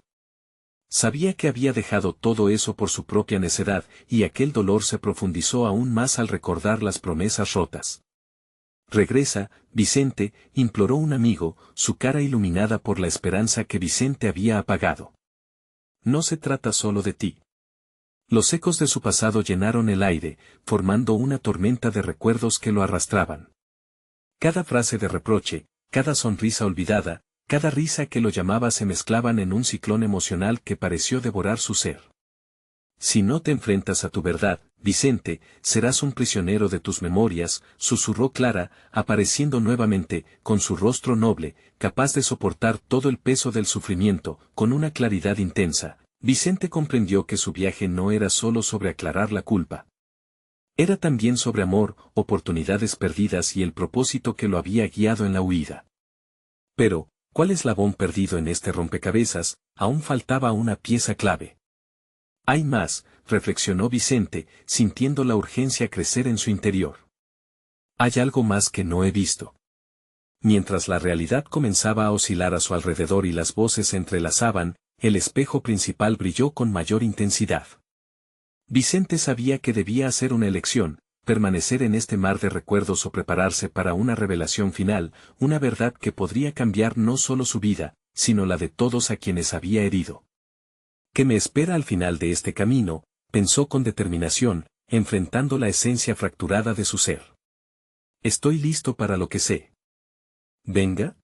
Sabía que había dejado todo eso por su propia necedad, y aquel dolor se profundizó aún más al recordar las promesas rotas. «Regresa, Vicente», imploró un amigo, su cara iluminada por la esperanza que Vicente había apagado. no se trata solo de ti. Los ecos de su pasado llenaron el aire, formando una tormenta de recuerdos que lo arrastraban. Cada frase de reproche, cada sonrisa olvidada, cada risa que lo llamaba se mezclaban en un ciclón emocional que pareció devorar su ser. Si no te enfrentas a tu verdad, Vicente, serás un prisionero de tus memorias, susurró Clara, apareciendo nuevamente, con su rostro noble, capaz de soportar todo el peso del sufrimiento, con una claridad intensa. Vicente comprendió que su viaje no era solo sobre aclarar la culpa. Era también sobre amor, oportunidades perdidas y el propósito que lo había guiado en la huida. Pero, ¿cuál eslabón perdido en este rompecabezas? Aún faltaba una pieza clave. Hay más, reflexionó Vicente, sintiendo la urgencia crecer en su interior. Hay algo más que no he visto. Mientras la realidad comenzaba a oscilar a su alrededor y las voces se entrelazaban, el espejo principal brilló con mayor intensidad. Vicente sabía que debía hacer una elección, permanecer en este mar de recuerdos o prepararse para una revelación final, una verdad que podría cambiar no solo su vida, sino la de todos a quienes había herido. ¿Qué me espera al final de este camino?, pensó con determinación, enfrentando la esencia fracturada de su ser. Estoy listo para lo que sé. ¿Venga?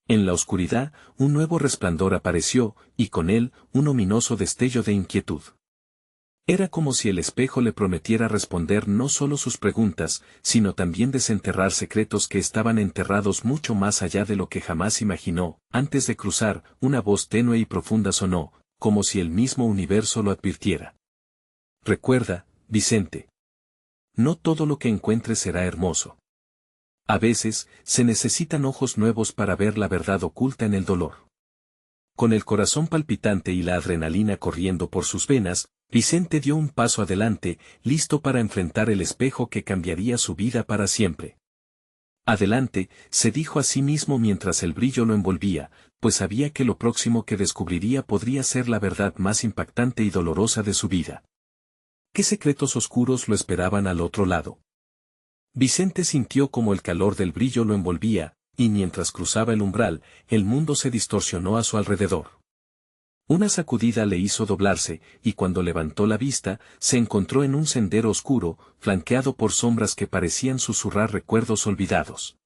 En la oscuridad, un nuevo resplandor apareció, y con él, un ominoso destello de inquietud. Era como si el espejo le prometiera responder no solo sus preguntas, sino también desenterrar secretos que estaban enterrados mucho más allá de lo que jamás imaginó. Antes de cruzar, una voz tenue y profunda sonó, como si el mismo universo lo advirtiera. Recuerda, Vicente. No todo lo que encuentres será hermoso. A veces, se necesitan ojos nuevos para ver la verdad oculta en el dolor. Con el corazón palpitante y la adrenalina corriendo por sus venas, Vicente dio un paso adelante, listo para enfrentar el espejo que cambiaría su vida para siempre. Adelante, se dijo a sí mismo mientras el brillo lo envolvía, pues sabía que lo próximo que descubriría podría ser la verdad más impactante y dolorosa de su vida. ¿Qué secretos oscuros lo esperaban al otro lado? Vicente sintió como el calor del brillo lo envolvía, y mientras cruzaba el umbral, el mundo se distorsionó a su alrededor. Una sacudida le hizo doblarse, y cuando levantó la vista, se encontró en un sendero oscuro, flanqueado por sombras que parecían susurrar recuerdos olvidados.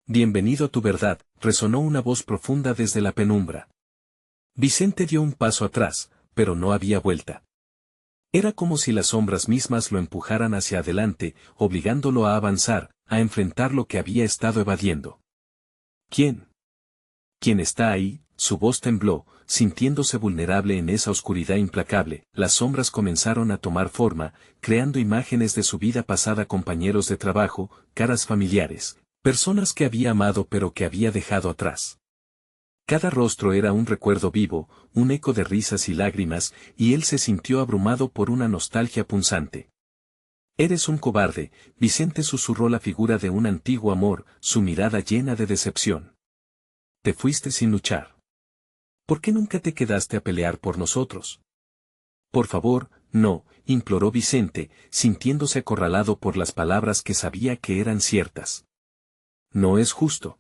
Bienvenido a tu verdad, resonó una voz profunda desde la penumbra. Vicente dio un paso atrás, pero no había vuelta. Era como si las sombras mismas lo empujaran hacia adelante, obligándolo a avanzar, a enfrentar lo que había estado evadiendo. ¿Quién? ¿Quién está ahí? Su voz tembló, sintiéndose vulnerable en esa oscuridad implacable. Las sombras comenzaron a tomar forma, creando imágenes de su vida pasada, compañeros de trabajo, caras familiares, personas que había amado pero que había dejado atrás. Cada rostro era un recuerdo vivo, un eco de risas y lágrimas, y él se sintió abrumado por una nostalgia punzante. Eres un cobarde, Vicente susurró la figura de un antiguo amor, su mirada llena de decepción. Te fuiste sin luchar. ¿Por qué nunca te quedaste a pelear por nosotros? Por favor, no, imploró Vicente, sintiéndose acorralado por las palabras que sabía que eran ciertas. No es justo.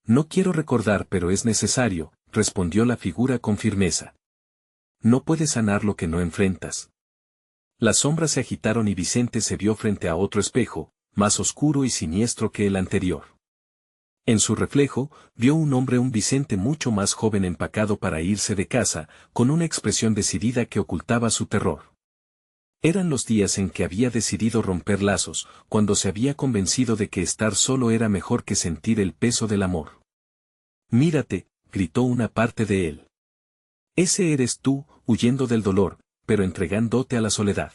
No quiero recordar, pero es necesario, respondió la figura con firmeza. No puedes sanar lo que no enfrentas. Las sombras se agitaron y Vicente se vio frente a otro espejo, más oscuro y siniestro que el anterior. En su reflejo, vio un Vicente mucho más joven empacado para irse de casa, con una expresión decidida que ocultaba su terror. Eran los días en que había decidido romper lazos, cuando se había convencido de que estar solo era mejor que sentir el peso del amor. Mírate, gritó una parte de él. Ese eres tú, huyendo del dolor, pero entregándote a la soledad.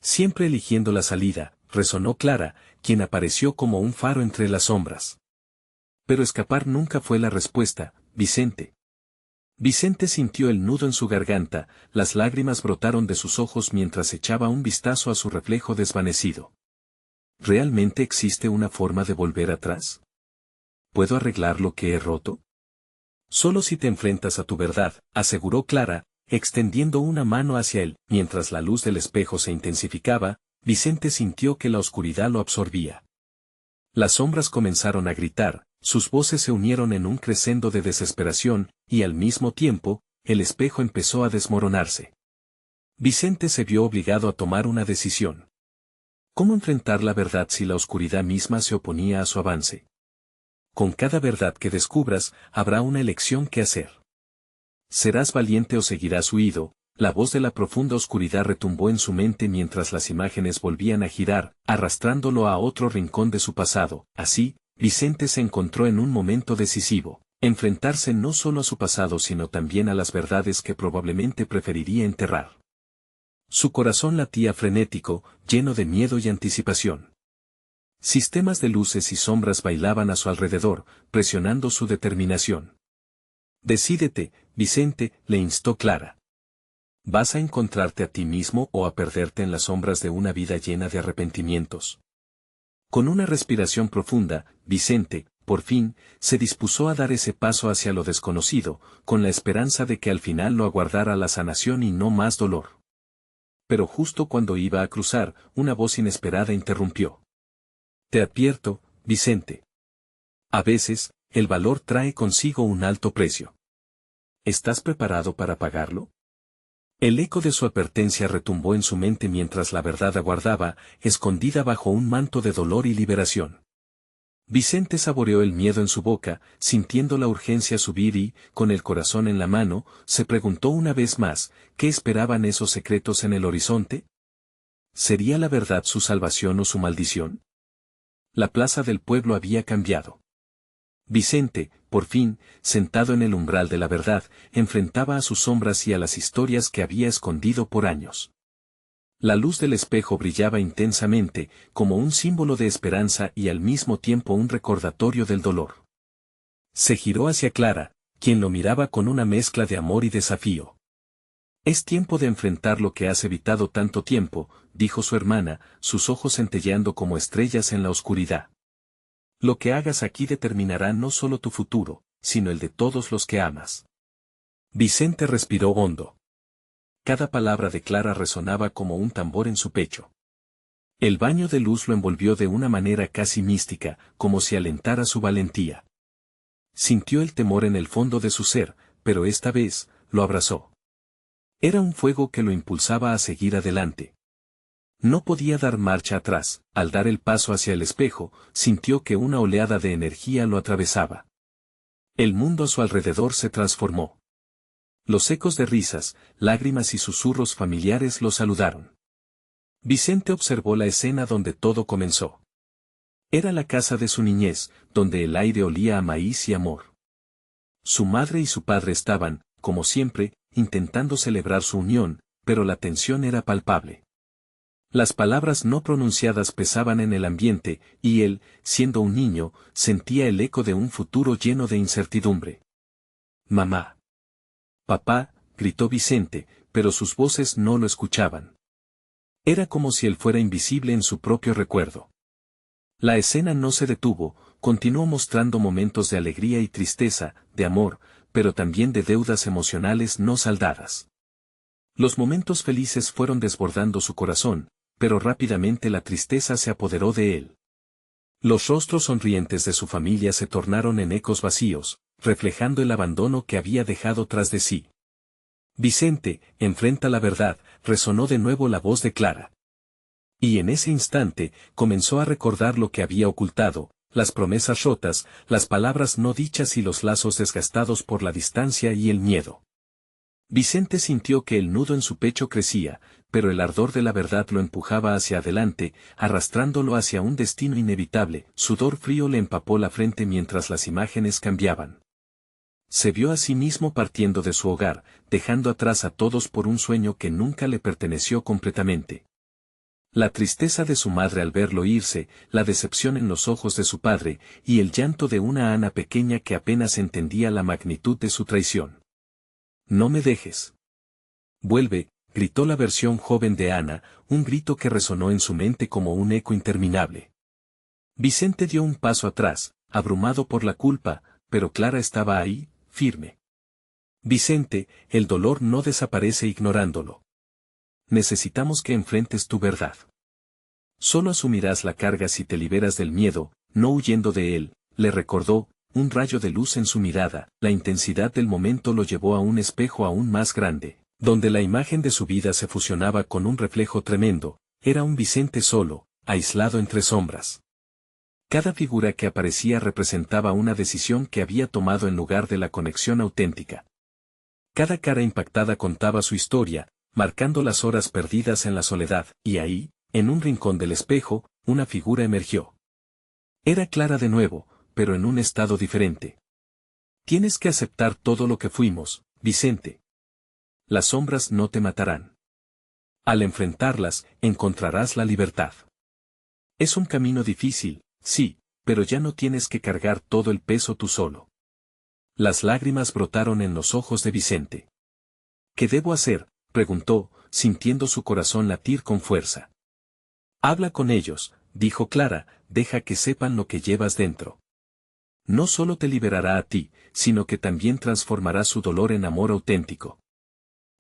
Siempre eligiendo la salida, resonó Clara, quien apareció como un faro entre las sombras. Pero escapar nunca fue la respuesta, Vicente. Vicente sintió el nudo en su garganta, las lágrimas brotaron de sus ojos mientras echaba un vistazo a su reflejo desvanecido. ¿Realmente existe una forma de volver atrás? ¿Puedo arreglar lo que he roto? Solo si te enfrentas a tu verdad, aseguró Clara, extendiendo una mano hacia él. Mientras la luz del espejo se intensificaba, Vicente sintió que la oscuridad lo absorbía. Las sombras comenzaron a gritar, sus voces se unieron en un crescendo de desesperación, y al mismo tiempo, el espejo empezó a desmoronarse. Vicente se vio obligado a tomar una decisión. ¿Cómo enfrentar la verdad si la oscuridad misma se oponía a su avance? Con cada verdad que descubras, habrá una elección que hacer. ¿Serás valiente o seguirás huido? La voz de la profunda oscuridad retumbó en su mente mientras las imágenes volvían a girar, arrastrándolo a otro rincón de su pasado. Así, Vicente se encontró en un momento decisivo. Enfrentarse no solo a su pasado sino también a las verdades que probablemente preferiría enterrar. Su corazón latía frenético, lleno de miedo y anticipación. Sistemas de luces y sombras bailaban a su alrededor, presionando su determinación. Decídete, Vicente, le instó Clara. ¿Vas a encontrarte a ti mismo o a perderte en las sombras de una vida llena de arrepentimientos? Con una respiración profunda, Vicente, por fin, se dispuso a dar ese paso hacia lo desconocido, con la esperanza de que al final lo aguardara la sanación y no más dolor. Pero justo cuando iba a cruzar, una voz inesperada interrumpió. Te advierto, Vicente. A veces, el valor trae consigo un alto precio. ¿Estás preparado para pagarlo? El eco de su advertencia retumbó en su mente mientras la verdad aguardaba, escondida bajo un manto de dolor y liberación. Vicente saboreó el miedo en su boca, sintiendo la urgencia subir y, con el corazón en la mano, se preguntó una vez más, ¿qué esperaban esos secretos en el horizonte? ¿Sería la verdad su salvación o su maldición? La plaza del pueblo había cambiado. Vicente, por fin, sentado en el umbral de la verdad, enfrentaba a sus sombras y a las historias que había escondido por años. La luz del espejo brillaba intensamente, como un símbolo de esperanza y al mismo tiempo un recordatorio del dolor. Se giró hacia Clara, quien lo miraba con una mezcla de amor y desafío. Es tiempo de enfrentar lo que has evitado tanto tiempo, dijo su hermana, sus ojos centelleando como estrellas en la oscuridad. Lo que hagas aquí determinará no solo tu futuro, sino el de todos los que amas. Vicente respiró hondo. Cada palabra de Clara resonaba como un tambor en su pecho. El baño de luz lo envolvió de una manera casi mística, como si alentara su valentía. Sintió el temor en el fondo de su ser, pero esta vez, lo abrazó. Era un fuego que lo impulsaba a seguir adelante. No podía dar marcha atrás. Al dar el paso hacia el espejo, sintió que una oleada de energía lo atravesaba. El mundo a su alrededor se transformó. Los ecos de risas, lágrimas y susurros familiares lo saludaron. Vicente observó la escena donde todo comenzó. Era la casa de su niñez, donde el aire olía a maíz y amor. Su madre y su padre estaban, como siempre, intentando celebrar su unión, pero la tensión era palpable. Las palabras no pronunciadas pesaban en el ambiente, y él, siendo un niño, sentía el eco de un futuro lleno de incertidumbre. «Mamá». «Papá», gritó Vicente, pero sus voces no lo escuchaban. Era como si él fuera invisible en su propio recuerdo. La escena no se detuvo, continuó mostrando momentos de alegría y tristeza, de amor, pero también de deudas emocionales no saldadas. Los momentos felices fueron desbordando su corazón, pero rápidamente la tristeza se apoderó de él. Los rostros sonrientes de su familia se tornaron en ecos vacíos, reflejando el abandono que había dejado tras de sí. Vicente, enfrenta la verdad, resonó de nuevo la voz de Clara. Y en ese instante, comenzó a recordar lo que había ocultado, las promesas rotas, las palabras no dichas y los lazos desgastados por la distancia y el miedo. Vicente sintió que el nudo en su pecho crecía, pero el ardor de la verdad lo empujaba hacia adelante, arrastrándolo hacia un destino inevitable. Sudor frío le empapó la frente mientras las imágenes cambiaban. Se vio a sí mismo partiendo de su hogar, dejando atrás a todos por un sueño que nunca le perteneció completamente. La tristeza de su madre al verlo irse, la decepción en los ojos de su padre, y el llanto de una Ana pequeña que apenas entendía la magnitud de su traición. «No me dejes. Vuelve», gritó la versión joven de Ana, un grito que resonó en su mente como un eco interminable. Vicente dio un paso atrás, abrumado por la culpa, pero Clara estaba ahí, firme. «Vicente, el dolor no desaparece ignorándolo. Necesitamos que enfrentes tu verdad. Solo asumirás la carga si te liberas del miedo, no huyendo de él», le recordó, un rayo de luz en su mirada, la intensidad del momento lo llevó a un espejo aún más grande, donde la imagen de su vida se fusionaba con un reflejo tremendo, era un Vicente solo, aislado entre sombras. Cada figura que aparecía representaba una decisión que había tomado en lugar de la conexión auténtica. Cada cara impactada contaba su historia, marcando las horas perdidas en la soledad, y ahí, en un rincón del espejo, una figura emergió. Era Clara de nuevo, pero en un estado diferente. Tienes que aceptar todo lo que fuimos, Vicente. Las sombras no te matarán. Al enfrentarlas, encontrarás la libertad. Es un camino difícil, sí, pero ya no tienes que cargar todo el peso tú solo. Las lágrimas brotaron en los ojos de Vicente. ¿Qué debo hacer?, preguntó, sintiendo su corazón latir con fuerza. Habla con ellos, dijo Clara, deja que sepan lo que llevas dentro. No solo te liberará a ti, sino que también transformará su dolor en amor auténtico.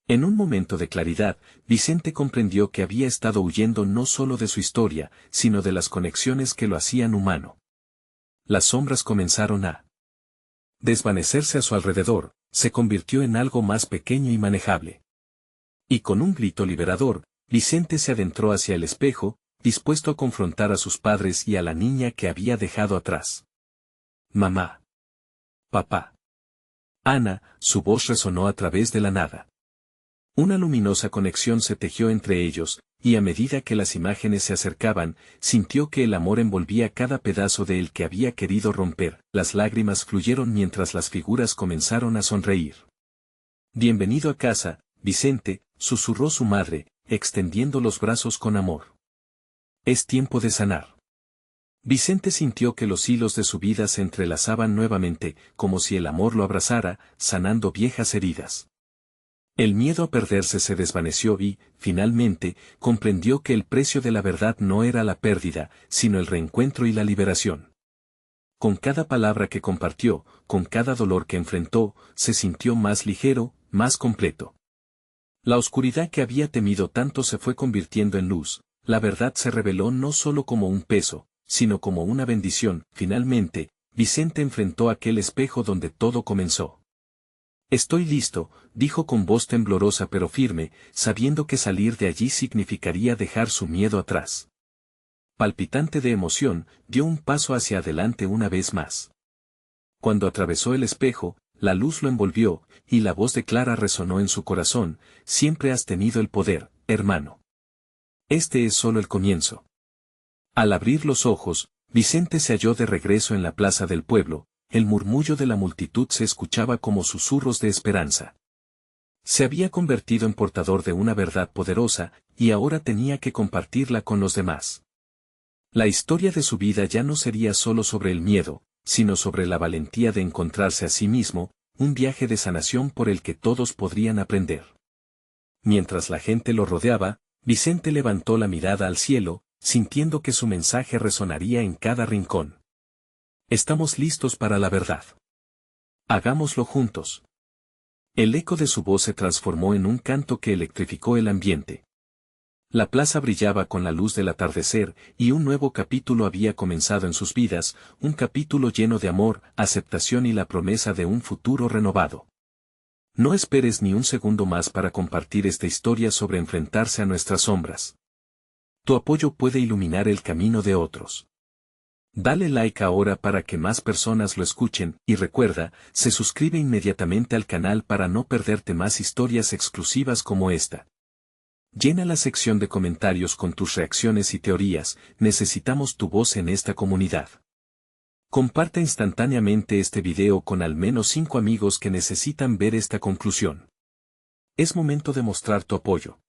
En un momento de claridad, Vicente comprendió que había estado huyendo no solo de su historia, sino de las conexiones que lo hacían humano. Las sombras comenzaron a desvanecerse a su alrededor, se convirtió en algo más pequeño y manejable. Y con un grito liberador, Vicente se adentró hacia el espejo, dispuesto a confrontar a sus padres y a la niña que había dejado atrás. Mamá. Papá. Ana, su voz resonó a través de la nada. Una luminosa conexión se tejió entre ellos, y a medida que las imágenes se acercaban, sintió que el amor envolvía cada pedazo de él que había querido romper. Las lágrimas fluyeron mientras las figuras comenzaron a sonreír. Bienvenido a casa, Vicente, susurró su madre, extendiendo los brazos con amor. Es tiempo de sanar. Vicente sintió que los hilos de su vida se entrelazaban nuevamente, como si el amor lo abrazara, sanando viejas heridas. El miedo a perderse se desvaneció y, finalmente, comprendió que el precio de la verdad no era la pérdida, sino el reencuentro y la liberación. Con cada palabra que compartió, con cada dolor que enfrentó, se sintió más ligero, más completo. La oscuridad que había temido tanto se fue convirtiendo en luz, la verdad se reveló no solo como un peso, sino como una bendición. Finalmente, Vicente enfrentó aquel espejo donde todo comenzó. Estoy listo, dijo con voz temblorosa pero firme, sabiendo que salir de allí significaría dejar su miedo atrás. Palpitante de emoción, dio un paso hacia adelante una vez más. Cuando atravesó el espejo, la luz lo envolvió, y la voz de Clara resonó en su corazón: siempre has tenido el poder, hermano. Este es solo el comienzo. Al abrir los ojos, Vicente se halló de regreso en la plaza del pueblo. El murmullo de la multitud se escuchaba como susurros de esperanza. Se había convertido en portador de una verdad poderosa, y ahora tenía que compartirla con los demás. La historia de su vida ya no sería solo sobre el miedo, sino sobre la valentía de encontrarse a sí mismo, un viaje de sanación por el que todos podrían aprender. Mientras la gente lo rodeaba, Vicente levantó la mirada al cielo, sintiendo que su mensaje resonaría en cada rincón. Estamos listos para la verdad. Hagámoslo juntos. El eco de su voz se transformó en un canto que electrificó el ambiente. La plaza brillaba con la luz del atardecer, y un nuevo capítulo había comenzado en sus vidas, un capítulo lleno de amor, aceptación y la promesa de un futuro renovado. No esperes ni un segundo más para compartir esta historia sobre enfrentarse a nuestras sombras. Tu apoyo puede iluminar el camino de otros. Dale like ahora para que más personas lo escuchen, y recuerda, se suscribe inmediatamente al canal para no perderte más historias exclusivas como esta. Llena la sección de comentarios con tus reacciones y teorías, necesitamos tu voz en esta comunidad. Comparte instantáneamente este video con al menos 5 amigos que necesitan ver esta conclusión. Es momento de mostrar tu apoyo.